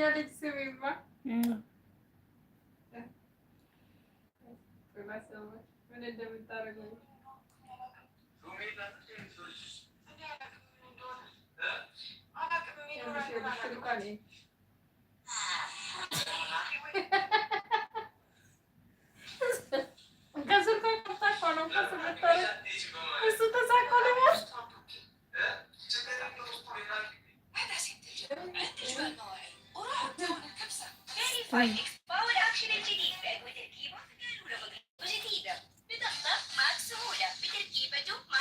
ትለኛለች። ስሚማ ምን እንደምታደርገው فهو الأكشن الجديد بأدوية تركيبه تجارب جديدة بضغطة مع سهولة بتركيبته مع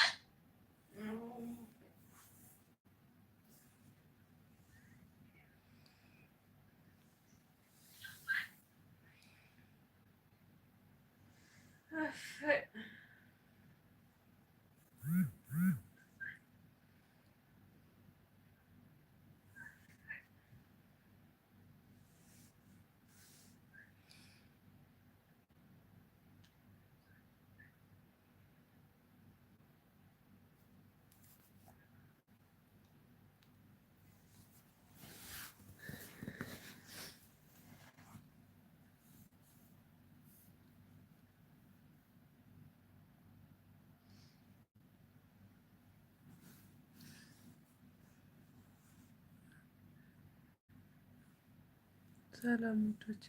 ሰላም ምቶች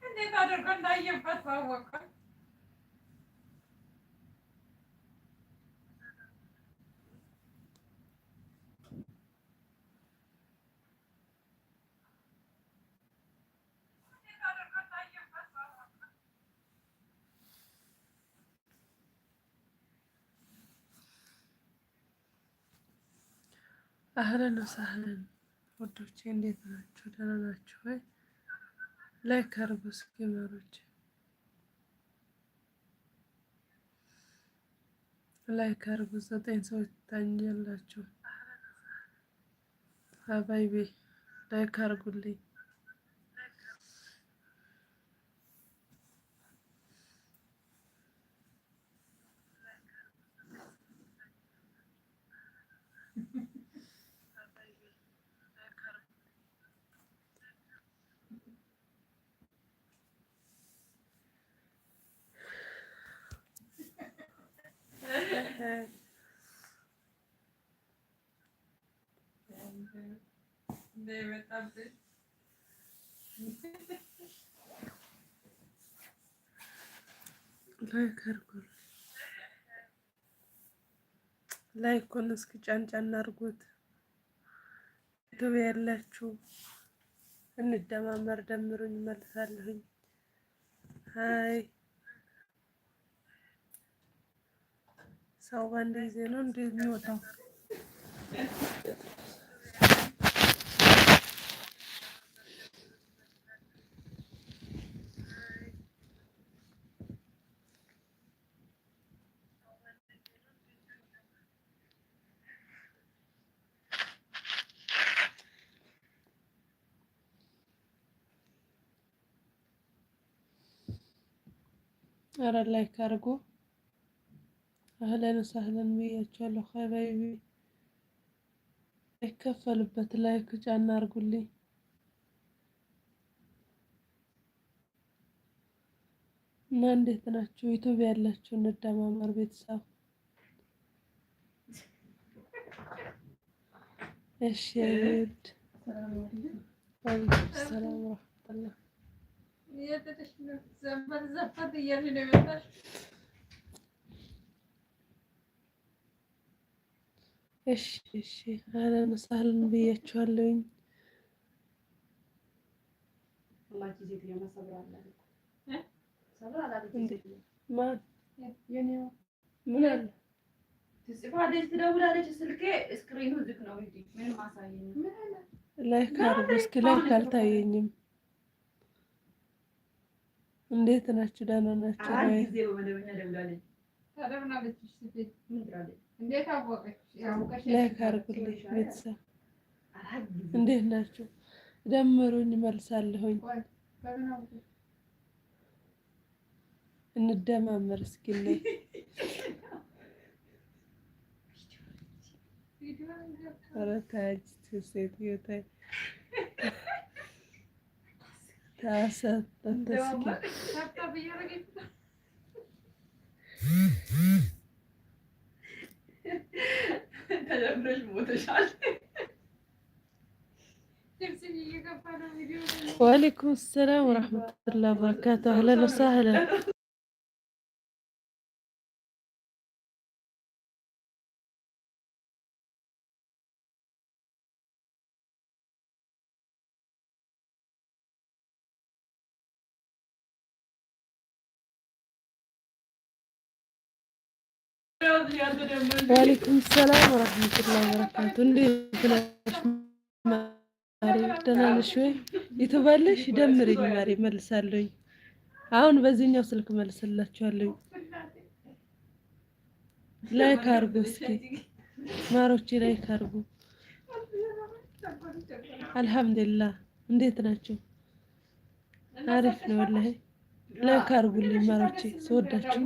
እንዴት አድርጎ እንዳየበት ባወቀ አህለን ወሰህለን ወዶቼ እንዴት ናችሁ? ደህና ናችሁ ወይ? ላይክ አርጉ እስኪ መሮች ላይክ አርጉ። 9 ሰዎች ታኛላችሁ። ሀባይቤ ላይክ አርጉልኝ። ላይክ አርጉ። ላይኩን እስኪ ጫን አርጉት። ገበያ ያላችሁ እንደማመር ደምሩኝ መልሳለሁኝ። ሃይ ሰው ባንድ ጊዜ ነው እንዴ የሚወጣው? ኧረ ላይክ አርጉ። አህለን ወሰህለን ብያችኋለሁ። ሀባይቢ አይከፈልበት ላይክ ጫና አርጉልኝ። እና እንዴት ናችሁ? ዩቲዩብ ያላችሁ እንደማመር ቤተሰብ እሺ። ሰላም ወራህመቱላህ እሺ እሺ አህለን ወሰህለን ብያችኋለሁኝ። ምን አለ ትጽፋለች፣ ትደውላለች። ስልኬ ስክሪኑ ዝግ ነው እንጂ ምንም አሳየኝም። ላይክ አርጉ እስኪ። ላይክ አልታየኝም። እንዴት ናችሁ? ደህና ናችሁ ወይ? ጊዜ በመደበኛ ደውላለች። እንዴት አወቀች? ላይክ አርጉልኝ ቤተሰብ። እንዴት ናችሁ? ደምሩኝ መልሳለሁኝ። እንደማመር እስኪ ነይ ኧረ ተይ ሴትዮ ተይ። ታሰጠት እስኪ ተደብረሽ ሞተሻል። ወአለይኩም ሰላም ወራህመቱላሂ ወበረካቱ። አህለን ወሰህለን። ወአለይኩም ሰላም ወራህመቱላሂ ወበረካቱ። እንዴት ነሽ ማሪ? ደህና ነሽ ወይ? ይተባለሽ ደምሪኝ ማሪ መልሳለሁኝ። አሁን በዚህኛው ስልክ መልስላችኋለሁ። ላይክ አድርጉ እስኪ ማሮቼ፣ ላይክ አድርጉ። አልሐምዱሊላህ እንዴት ናቸው? አሪፍ ነው ወላሂ። ላይክ አድርጉልኝ ማሮቼ ስወዳችሁ።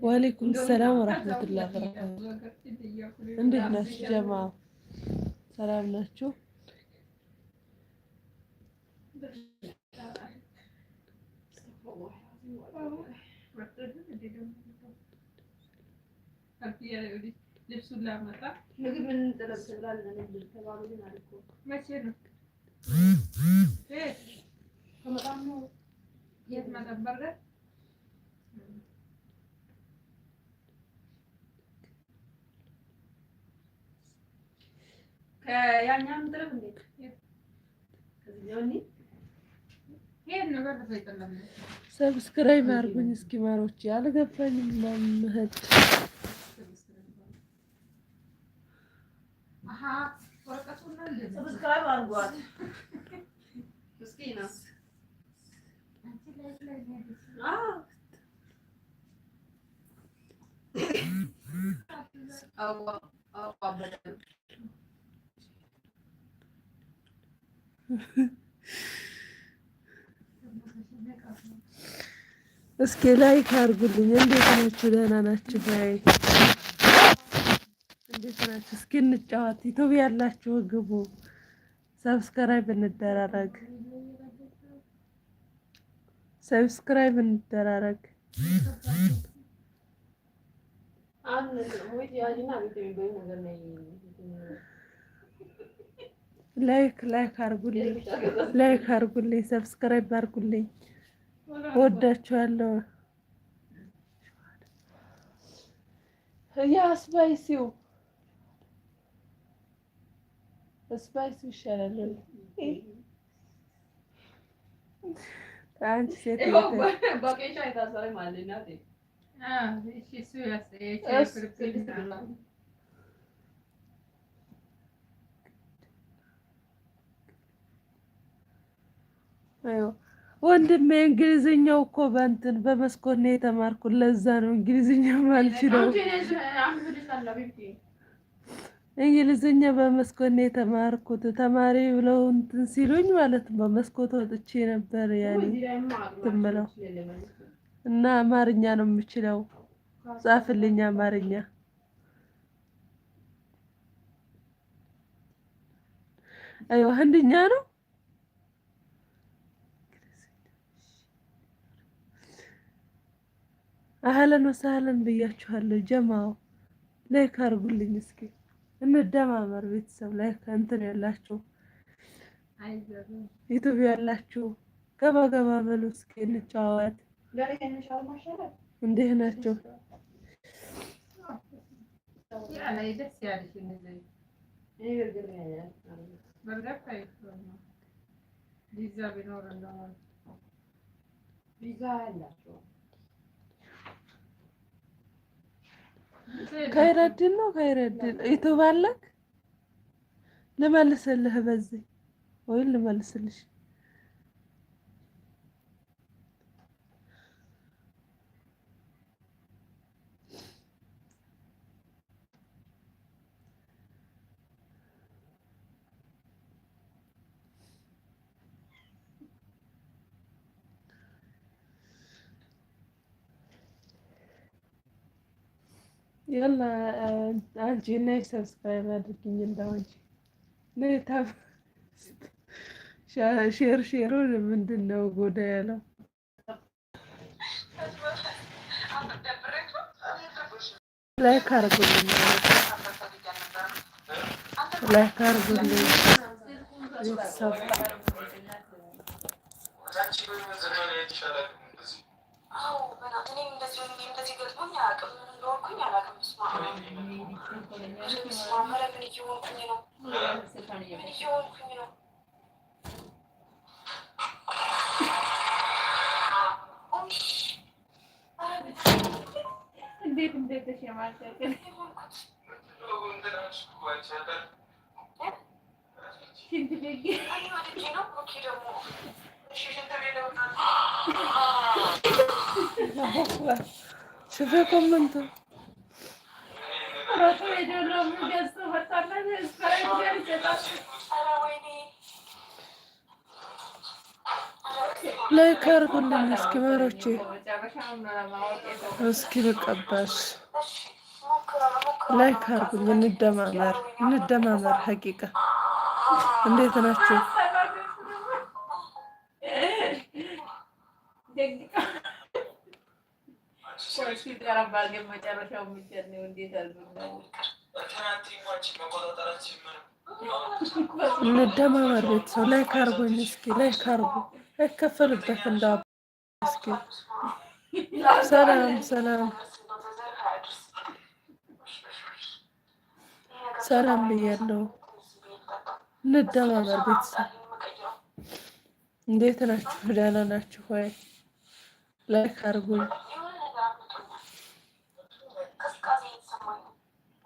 ወአለይኩም ሰላም ወራህመቱላሂ ወበረካቱ። እንዴት ናችሁ ጀማ? ሰላም ናችሁ? ልብሱን ላመጣ ምግብ ምን ጥለብ ትብላለህ? ተባሉ ግን አልኩ መቼ ነው ከመጣም ነው የት መጠበር ጋር ከያኛም ጥለብ እንዴት ከዚህኛው ይሄን ነገር ተፈይተለም ሰብስክራይብ አድርጉኝ እስኪ ማሮቼ። አልገባኝም መምህድ ወረቀቱን ሰብስክራይብ አድርጓት እስኪ ነው። እስኪ ላይክ አድርጉልኝ። እንዴት ናችሁ? ደህና ናችሁ? ባይ እንዴት ናችሁ? እስኪ እንጫወት። ዩቲዩብ ያላችሁ ግቡ፣ ሰብስክራይብ እንደራረግ፣ ሰብስክራይብ እንደራረግ። ላይክ አድርጉልኝ፣ ላይክ አድርጉልኝ፣ ሰብስክራይብ አድርጉልኝ። ወዳችኋለሁ። ያ ስፓይሲው ይሻላል። አንቺ ሴት በቄሻ የታሰረ ማለት ነው። ወንድሜ እንግሊዝኛው እኮ በእንትን በመስኮት ነው የተማርኩት። ለዛ ነው እንግሊዝኛ ማልችለው። እንግሊዝኛ በመስኮት ነው የተማርኩት። ተማሪ ብለው እንትን ሲሉኝ ማለት ነው በመስኮት ወጥቼ ነበር ያኔ ትምለው እና አማርኛ ነው የምችለው። ጻፍልኝ አማርኛ። አይዋ ህንድኛ ነው። አህለን ወሰህለን ብያችኋለሁ ጀማው። ላይክ አድርጉልኝ እስኪ እንደማመር ቤተሰብ። ላይክ እንትን ያላችሁ ዩቲዩብ ያላችሁ ገባ ገባ በሉ እስኪ እንጫወት። እንዴት ናቸው? ከይረድን ነው ከይረድን ዩቲዩብ አለክ? ልመልስልህ በዚህ ወይ ልመልስልሽ? يلا አንቺ ነይ ሰብስክራይብ አድርጊኝ እንደው አንቺ ነይ ታብ ሼሩን ምንድን ነው ጎዳ ያለው ላይክ አድርጉልኝ ላይክ አድርጉልኝ ቤተሰብ እንዴት ተሸማቀቀ ሽንት ቤት شوفي كومنت رحت يقول لهم قصوا فطلعنا اسكرايب جالسة لايك አድርጉልኝ እስኪ ማሮቼ እስኪ ልቀባሽ ላይክ አድርጉልኝ እንደማመር ሀቂቃ እንዴት ናችሁ እንደማመር ቤተሰብ ላይክ አድርጉኝ እስኪ ላይክ አድርጉ አይከፈልበት እንዳው እስኪ ሰላም ብያለሁ እንደማመር ቤተሰብ እንዴት ናችሁ ደህና ናችሁ ወይ ላይክ አድርጉኝ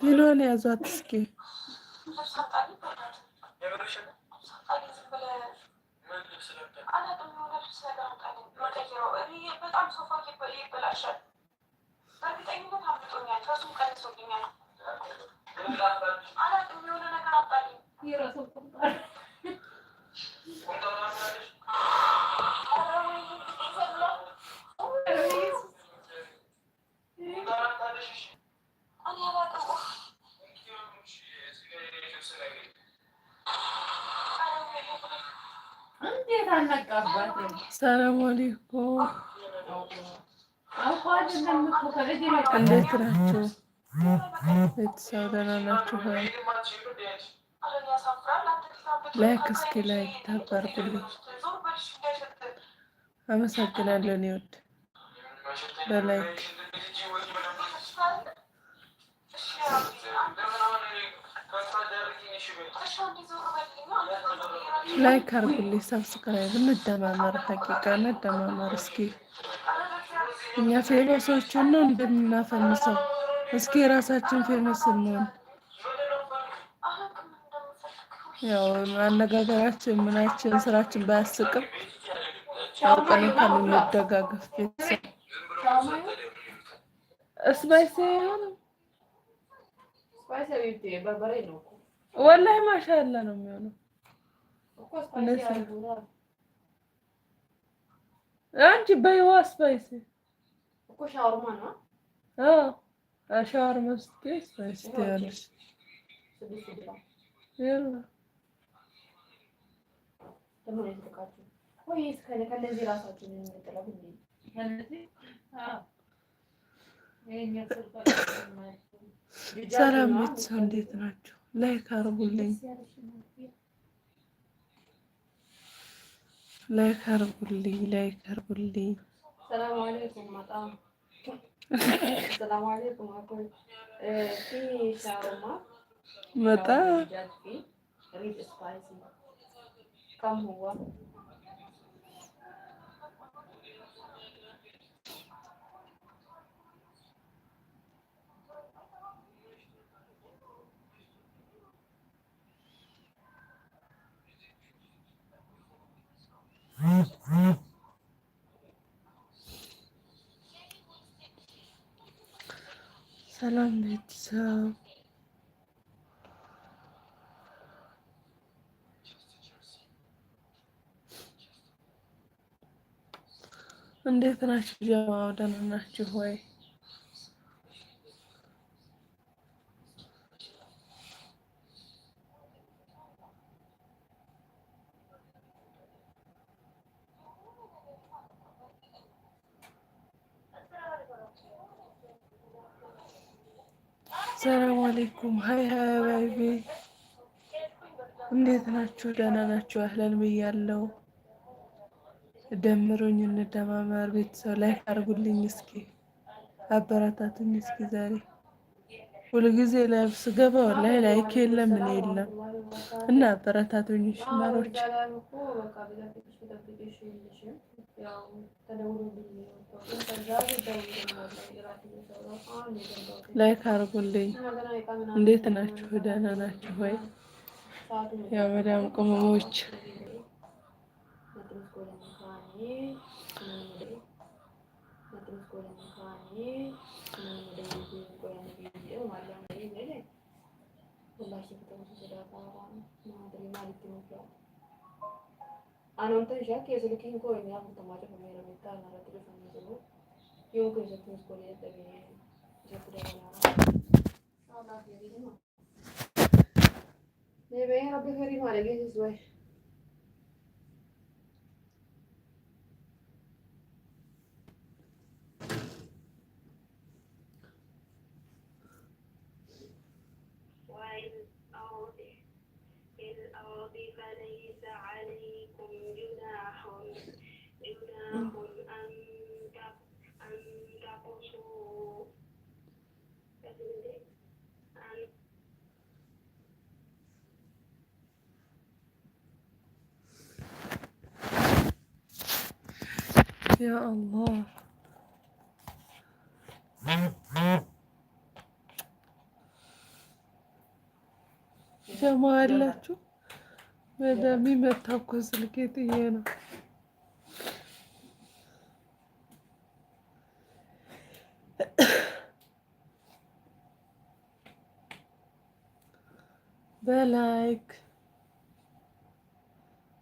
ቢሎን ያዟት እስኪ ሰላም አለይኩም እንዴት ናችሁ ቤተሰብ ደህና ናችሁ ወይ ላይክ እስኪ ላይክ ታባርኩልኝ አመሰግናለሁ እኔ ወድ በላይክ ላይክ አድርጉልኝ ሰብስክራይብ እንደማመር ሀቂቃ እንደማመር እስኪ እኛ ፌመሶችን ነው እንደምናፈምሰው እስኪ የራሳችን ፌመስ እንሆን ያው አነጋገራችን ምናችን ስራችን ባያስቅም አውቀን እንኳን እንደጋገፍ ቤተሰብ ስፓይሲ ቤት በርበሬ ነው ወላሂ ማሻአላ ነው የሚሆነው አንቺ በይዋ ስፓይሲ እኮ ሻወርማ ነው ሻወርማ ስትይ ስፓይሲ ትያለሽ يلا تمام يتكاتو كويس كنزي راساችን እንጥለው እንዴ እነዚህ ሰላም ቤተሰብ እንዴት ናችሁ ላይክ አድርጉልኝ ሰላም አለይኩም ማጣም ሰላም አለይኩም አቆይ في شاورما متى ريد سبايسي كم هو ሰላም ቤተሰብ እንዴት ናችሁ ጀማው ደህና ናችሁ ወይ አሰላሙ አለይኩም ሀይ ባይቤ እንዴት ናችሁ? ደህና ናችሁ? አህለን ብያለሁ። ደምሩኝ፣ እንደማመር። ቤተሰብ ላይ አድርጉልኝ እስኪ አበረታቱኝ እስኪ። ዛሬ ሁልጊዜ ላይ ስገባ ወላሂ ላይክ የለም ምን የለም እና አበረታቱኝ ሽማሮች። ላይክ አድርጉልኝ። እንዴት ናችሁ? ደህና ናችሁ ወይ? የመዳም ቅመሞች فليس عليكم جناح أن تقصروا يا الله. ጀማላችሁ መዳሚ መታኮ ስልኬት ይሄ ነው። በላይክ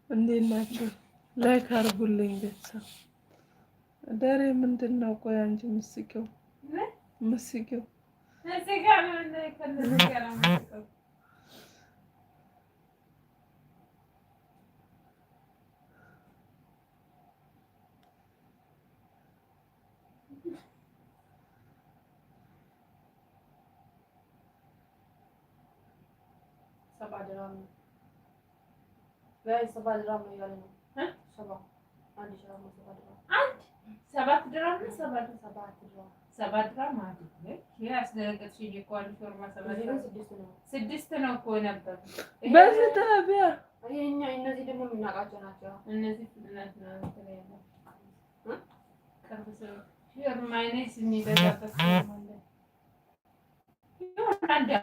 እንዴት ናችሁ? ላይክ አድርጉልኝ ቤተሰብ። ዳሬ ምንድን ነው? ቆይ አንቺ ምስቂው ስድስት ነው እኮ ነበር። በዚህ ታቢያ እነዚህ ደግሞ የምናውቃቸው ናቸው። እነዚህ ፍጥነት ነው ያለው ማይነስ የሚበዛበት ማለት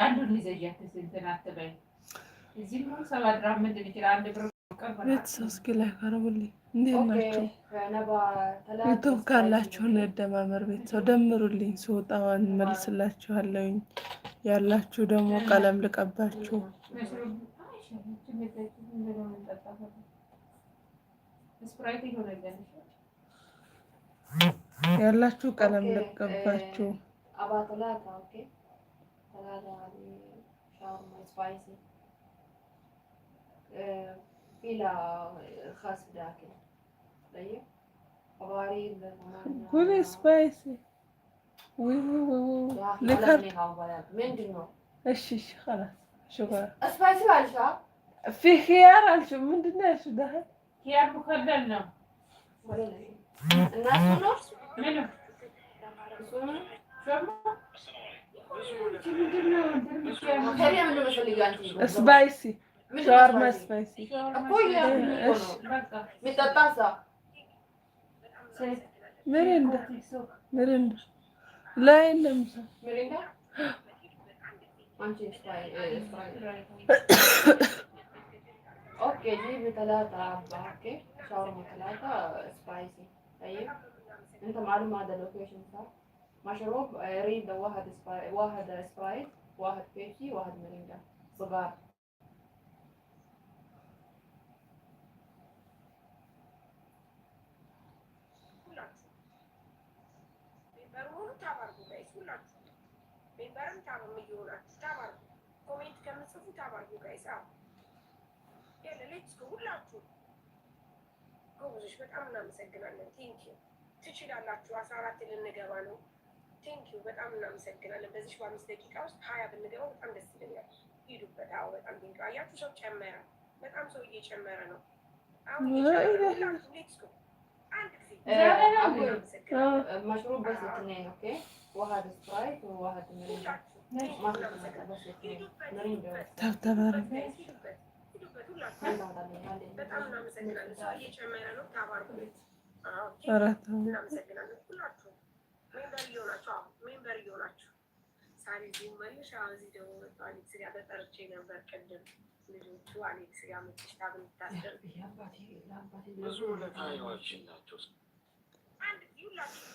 አንዱን ይዘያት እንትን አትበይ። እዚህም ነው 7 ድራም ምንድን ይችላል? 1 ብር ቤተሰብ እስኪ ላይክ አድርጉልኝ። እንዴት ናችሁ? ዩቱብ ካላችሁ እንደማመር ቤተሰብ ደምሩልኝ። ስወጣዋን መልስላችኋለሁኝ። ያላችሁ ደግሞ ቀለም ልቀባችሁ። ያላችሁ ቀለም ልቀባችሁ። إلى خاص داخل طيب غريب قول سبايسي وي لكر من دنو ايش خلاص شكرا سبايسي ولا في خيار شو من دنا شو ده خيار مخلل ነው الناس منو سبايسي شاورما سبايسي مريندا لا ينمسا اوكي جيبي 3 عبا اوكي شاورما 3 سبايسي. طيب انت معلوم هذا اللوكيشن صح؟ مشروب يريد واحد سبرايت 1 بيبسي 1 مريندا صغار. በጣም እናመሰግናለን። ቴንኪው ትችላላችሁ። 14 ልንገባ ነው። ቴንኪዩ በጣም እናመሰግናለን። በዚህ 5 ደቂቃ ውስጥ 20 ብንገባው በጣም ደስ ይለኛል። ሂዱበት። አዎ በጣም ቴንኪዩ። አያችሁ ሰው ጨመረ፣ በጣም ሰው እየጨመረ ነው። አሁን እየጨመረ ነው። ሌትስ ጎ አንድ ጊዜ مشروب بس اثنين اوكي واحد سبرايت وواحد مريندا ما في بس اثنين مريندا ታብ ተባረክ በጣም እናመሰግናለን። ሰው እየጨመረ ነው። ታባርኩት። አዎ አራት እናመሰግናለን ሁላችሁም። ሜምበር እየሆናችሁ ሜምበር እየሆናችሁ ሳሪ እዚህ መልሽ። አሁን እዚህ ደግሞ መጣሁ። አሌክስ ጋር ተጠርቼ ነበር ቅድም። ልጆቹ አሌክስ ጋር መጥተሽ ታብልታደር ብዙ ለታዮች ናቸው። አንድ ጊዜ ሁላችሁ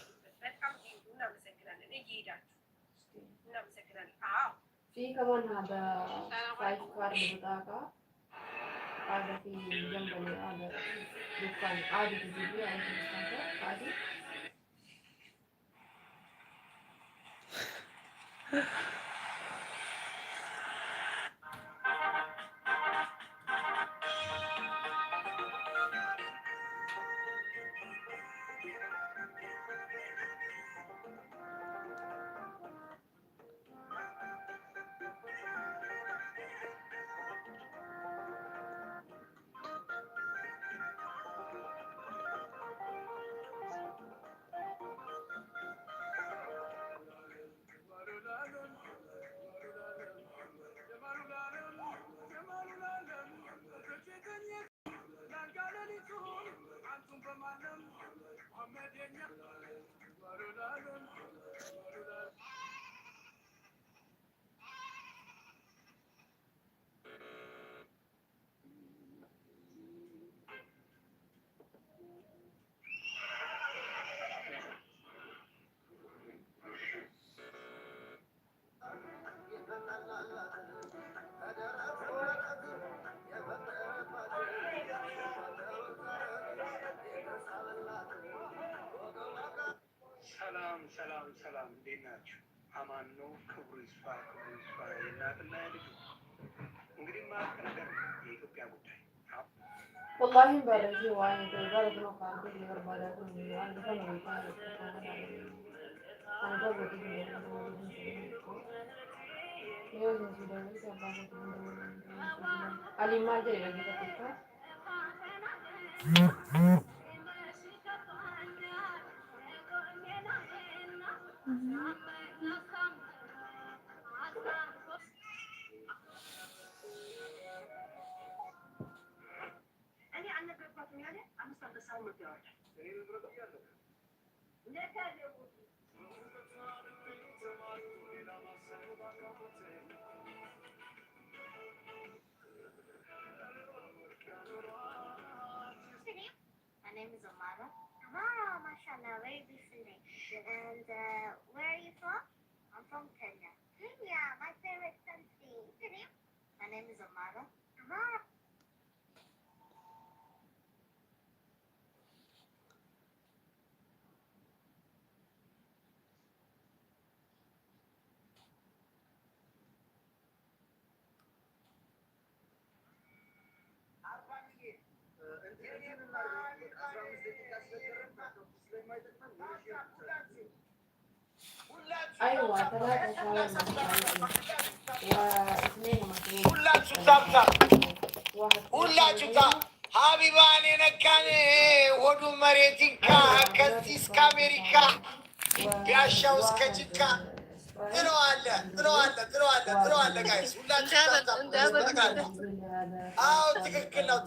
በጣም እናመሰግናለን። እየሄዳችሁ እናመሰግናለን። አዎ في كمان هذا 5 كارد بطاقة هذا في جنب هذا دكان عادي تجيبيه عند المستشفى عادي ሰላም እንዴት ናችሁ? አማን ነው። ክብሩ ይስፋ የእናትና የልጁ እንግዲህ ማለት ነገር የኢትዮጵያ ጉዳይ والله بارجي وانا تقدر تروح عند اللي برا كل يوم ده ما يفعل انا بقول لك يوم نزيد علي ما جاي لك كده My name is Amara. Amara, mashallah, very beautiful name. And where are you from? I'm from Kenya. Kenya, my favorite country. What's your name? My name is Amara. Amara. ايوه 3 شهور واثنين مشروب ሁላችሁ ታብታ ሁላችሁ ታ ሀቢባን የነካን ወዱ መሬት ይንካ ከዚህ እስከ አሜሪካ ቢያሻው እስከ ጅካ ትለዋለህ ጋይስ ሁላችሁ። አዎ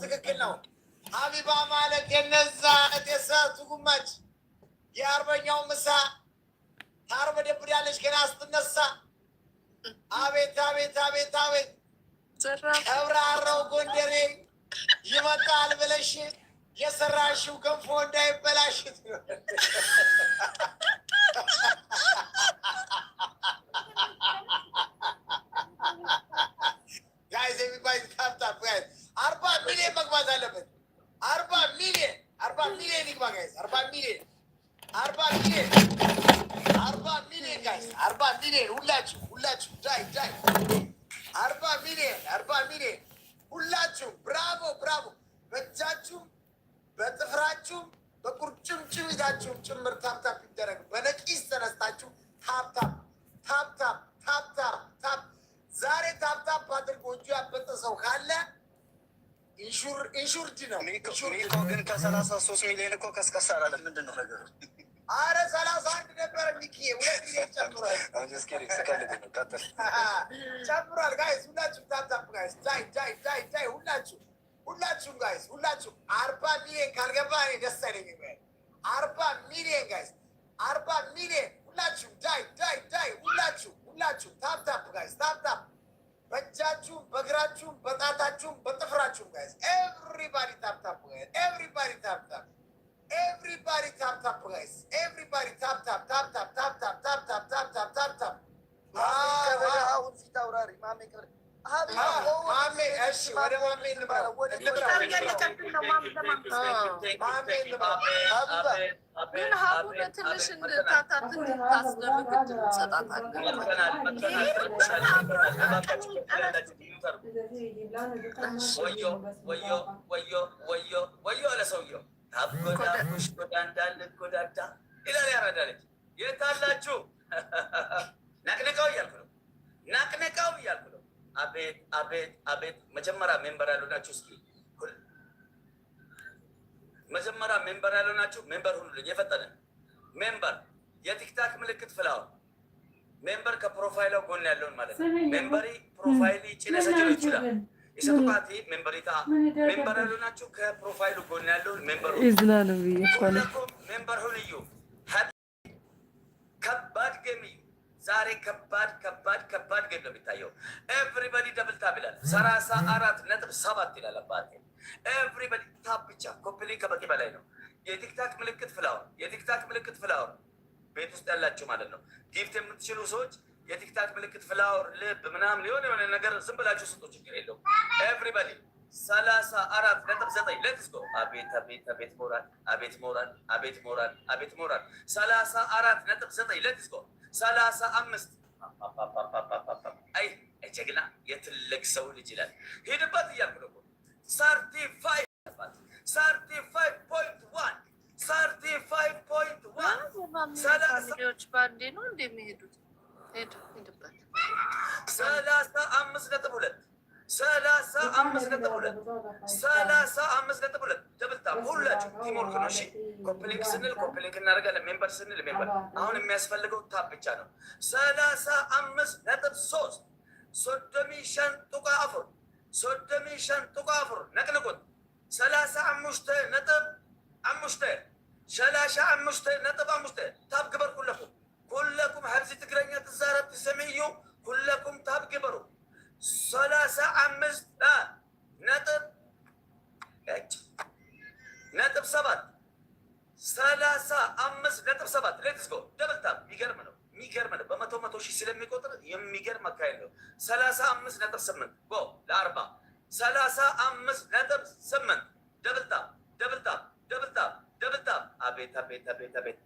ትክክል ነው። ሀቢባ ማለት የነዛ የሰቱ ጉማች የአርበኛው ምሳ ታርበ ደብር ያለች ገና ስትነሳ አቤት ቀብራራው ጎንደሬ ይመጣል ብለሽ የሰራሽው ገንፎ እንዳይበላሽ ጋይስ የሚባል ታፕታፕ ጋይስ 40 ሚሊዮን መግባት አለበት። 40 ሚሊዮን ይግባ ጋይስ። 40 ሚሊዮን ጋይስ። 40 ሚሊዮን ሁላችሁ ዳይ 40 ሚሊዮን ሁላችሁ ብራቮ። በእጃችሁም በጥፍራችሁም በቁርጭምጭሚታችሁም ጭምር ታፕታፕ ይደረግ። በነቂስ ተነስታችሁ ታፕታፕ ታፕታፕ ታፕታፕ ታፕ ዛሬ ታፕታፕ አድርጎ እጁ ያበጠ ሰው ካለ ኢንሹርድ ነው። ሚኮ ግን ከ33 ሚሊዮን እኮ ከስከሳ አላለም። ምንድን ነው ነገሩ? አረ 31 ነበረ ሚኪዬ፣ 2 ሚሊዮን ጨምሯል። ጨምሯል። ጋይስ ሁላችሁም ታፕታፕ ጋይስ፣ ዳይ ሁላችሁም ጋይስ፣ ሁላችሁም 40 ሚሊዮን ካልገባ እኔ ደስ አይለኝም። 40 ሚሊዮን ጋይስ፣ 40 ሚሊዮን ሁላችሁም ዳይ ሁላችሁም ታፕታፕ ጋይስ፣ ታፕታፕ በእጃችሁም በእግራችሁም በጣታችሁም በጥፍራችሁም ጋይስ፣ ኤቭሪባዲ ታፕታፕ ጋይስ፣ ኤቭሪባዲ ታፕታፕ everybody tap guys, everybody tap ማሜ እሺ ወደ ማሜ እንብራ ግን ሀቡነ ትንሽ እንድታታት እንድታስደርግ ወዮ አለ ሰውየው። አጎዳሽ ጎዳ እንዳለ ጎዳዳ ይላል ያረዳለች። የት አላችሁ? ናቅነቃው እያልኩ ነው። ናቅነቃው እያልኩ ነው። አቤት አቤት አቤት። መጀመሪያ ሜምበር ያለው ናችሁ። እስኪ መጀመሪያ ሜምበር ያለው ናችሁ። ሜምበር ሁኑልኝ የፈጠነ ሜምበር። የቲክታክ ምልክት ፍላው ሜምበር ከፕሮፋይላው ጎን ያለውን ማለት ነው። ሜምበሪ ፕሮፋይል ጭነሰጅሎ ይችላል የሰጡቃቴ ሜምበሪታ ሜምበር ያለው ናችሁ። ከፕሮፋይሉ ጎን ያለውን ሜምበር ይዝናሉ ይቆለ ሜምበር ሁንዩ። ከባድ ገሚ ዛሬ ከባድ ገም ነው የሚታየው። ኤቭሪባዲ ደብል ታብ ይላል። 34.7 ይላል አባቴ። ኤቭሪባዲ ታብ ብቻ ኮምፕሊ ከበቂ በላይ ነው። የቲክታክ ምልክት ፍላወር፣ የቲክታክ ምልክት ፍላወር ቤት ውስጥ ያላችሁ ማለት ነው። ጊፍት የምትችሉ ሰዎች የቲክታክ ምልክት ፍላወር፣ ልብ ምናምን የሆነ ነገር ዝም ብላችሁ ስጡ፣ ችግር የለውም። ኤቭሪባዲ 34.9 ሌትስ ጎ። አቤት አቤት አቤት ሞራል፣ አቤት ሞራል፣ አቤት ሞራል፣ አቤት ሞራል። 34.9 ሌትስ ጎ። 35 አይ ጀግና የትልቅ ሰው ልጅ ይላል። ሄድባት እያልኩ ነው። 35.1 ባንዴ ነው እንደሚሄዱት። ሄድበት 35.2 35.2 ደብልታ ሁላችሁ ቲሞርክ ነው። እሺ ኮምፕሊንክ ስንል ኮምፕሊንክ እናደርጋለን። ሜምበር ስንል ሜምበር። አሁን የሚያስፈልገው ታብ ብቻ ነው። 35.3 ሶዶሚ ሸንጡቃ አፍር ሶዶሚ ሸንጡቃ አፍር ነቅንቁት 35.5 ታብ ግበር ኩለኩም ሀብዚ ትግረኛ ትዛረብ ትሰሚዩ ኩለኩም ታብ ግበሩ 35.7 ሌትስ ጎ ደብል ታብ። የሚገርም ነው። በመቶ ሺህ ስለሚቆጥር የሚገርም አካሄድ ነው። 35.8 ጎ ለ40 35.8 ደብል ታብ ደብል ታብ ደብል ታብ ደብል ታብ። አቤት አቤት አቤት አቤት።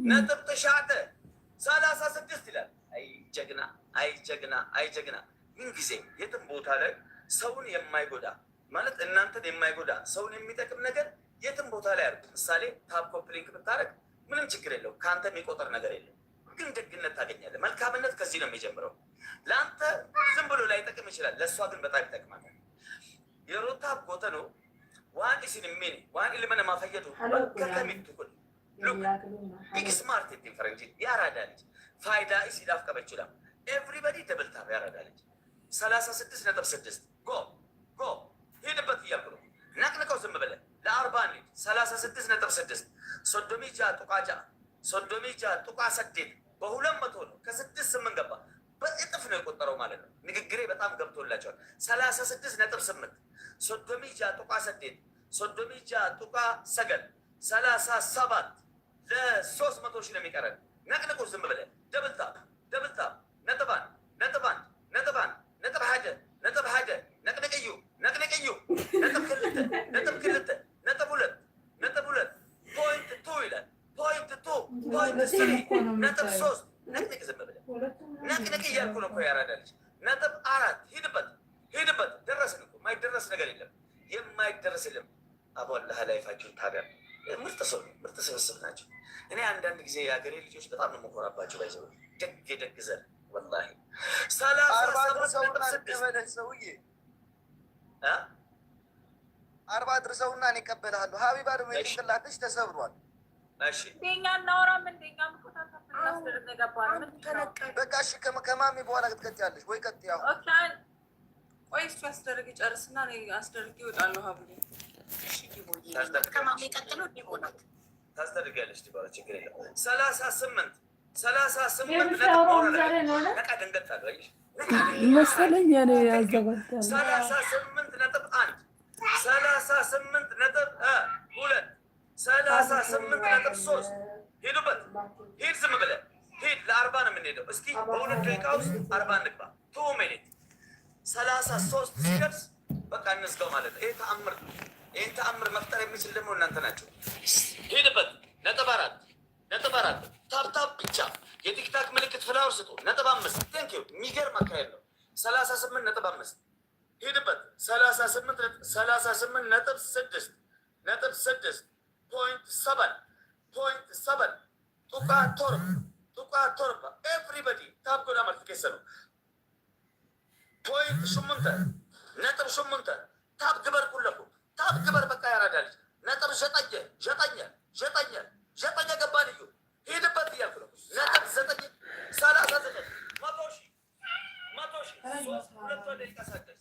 ነጥብ ተሻተ 36 ይላል። አይ ጀግና አይ ጀግና አይ ጀግና። ምን ጊዜ የትም ቦታ ላይ ሰውን የማይጎዳ ማለት እናንተን የማይጎዳ ሰውን የሚጠቅም ነገር የትም ቦታ ላይ አድርጉ። ምሳሌ ታፕ ኮፕሊንክ ብታደርግ ምንም ችግር የለው፣ ከአንተ የሚቆጠር ነገር የለም። ግን ደግነት ታገኛለህ። መልካምነት ከዚህ ነው የሚጀምረው። ለአንተ ዝም ብሎ ላይጠቅም ይችላል፣ ለእሷ ግን በጣም ይጠቅማል። የሮታፕ ጎተ ነው ዋን ኢስን ሚኒ ዋን ኢልመነ ማፈየቱ ከከሚትኩል ቢግ ስማርት የቲም ፈረንጅ ያራዳ ልጅ ፋይዳ ኢሲዳፍ ቀበችላ ኤቭሪባዲ ደብል ታብ ያራዳ ልጅ 36.6 ጎ ሄድበት እያልኩ ነው። ነቅንቀው ዝም ብለህ ለ40 ኔት 36.6 ሶዶሚጃ ጡቃጃ ሶዶሚጃ ጡቃ ሰዴት በ200 ነው። ከ6-8 ገባ። በእጥፍ ነው የቆጠረው ማለት ነው። ንግግሬ በጣም ገብቶላቸዋል። 36.8 ሶዶሚጃ ጡቃ ሰዴት ሶዶሚጃ ጡቃ ሰገል 37 ለ300 ሺህ ነው የሚቀረን። ነቅንቁ ዝም ብለህ ደብል ታብ ነጥባን ነጥብ ሀደ ነቅንቅዩ ነጥብ ክልተ ነጥብ ሁለት ፖይንት 2 ይላል። ፖይንት 3 ነጥብ 3 ነቅንቅ ዝም ብለህ ነቅንቅ እያልኩ ነው እኮ ያራዳለች። ነጥብ 4 ሂድበት ደረስን እኮ የማይደረስ ነገር የለም። የማይደረስ የለም። አቦላህ ላይፋችሁን ታዲያ ምርጥ ሰው ነው። ምርጥ ስብስብ ናቸው። እኔ አንዳንድ ጊዜ የሀገሬ ልጆች በጣም ነው የምኮራባቸው። ባይዘው ደግ የደግ ዘር ወላሂ 37.6 ሰውዬ 40 አድርሰውና እኔ እቀበልሃለሁ። ሀቢባ ደግሞ የጭንቅላትሽ ተሰብሯል። እሺ እንደኛ እናወራም እንደኛ ምቆጣጣፍ እናስደርግ ገባን። ምን ተነቀ በቃ እሺ፣ ከማሚ በኋላ ትቀጥያለሽ ወይ? ቀጥ ያው ኦኬ። ቆይ እሱ አስደርግ ጨርስና እኔ አስደርግ ይወጣለሁ። ሀብሉ እሺ፣ ዲቦዬ ከማሚ ቀጥሎ ዲቦናት ታስደርጊያለሽ። ዲቦራ ችግር የለም። 38 መሰለኝ እኔ ያዘጋጃለሁ 38.1 38.2 38.3 ሂዱበት። ሂድ ዝም ብለህ ሂድ። ለ40 ነው የምንሄደው። እስኪ በሁለት ደቂቃ ውስጥ 40 እንግባ። 2 ሚኒት 33 ሲደርስ በቃ እንዝጋው ማለት ነው። ይሄ ተአምር ነው። ይህን ተአምር መፍጠር የሚችል ደግሞ እናንተ ናቸው። ሂድበት። ነጥብ አራት ታብታብ ብቻ የቲክታክ ምልክት ፍላወር ስጡ። 5 ቴንኪው። የሚገርም አካሄድ ነው። 38.5 ሂድበት። 38.6.7 ጡቃ ቶርባ ኤቭሪበዲ ታብ ጎዳ ማለት ከሰኑ ፖይንት 8 ታብ ግበር ኩለኩ ታብ ግበር በቃ ያራዳልች ነጥብ 9 ገባን እዩ ሂድበት እያልኩ ነው። ነጥብ 9 39 100 ሺህ 2 ደቂቃ ሳደርስ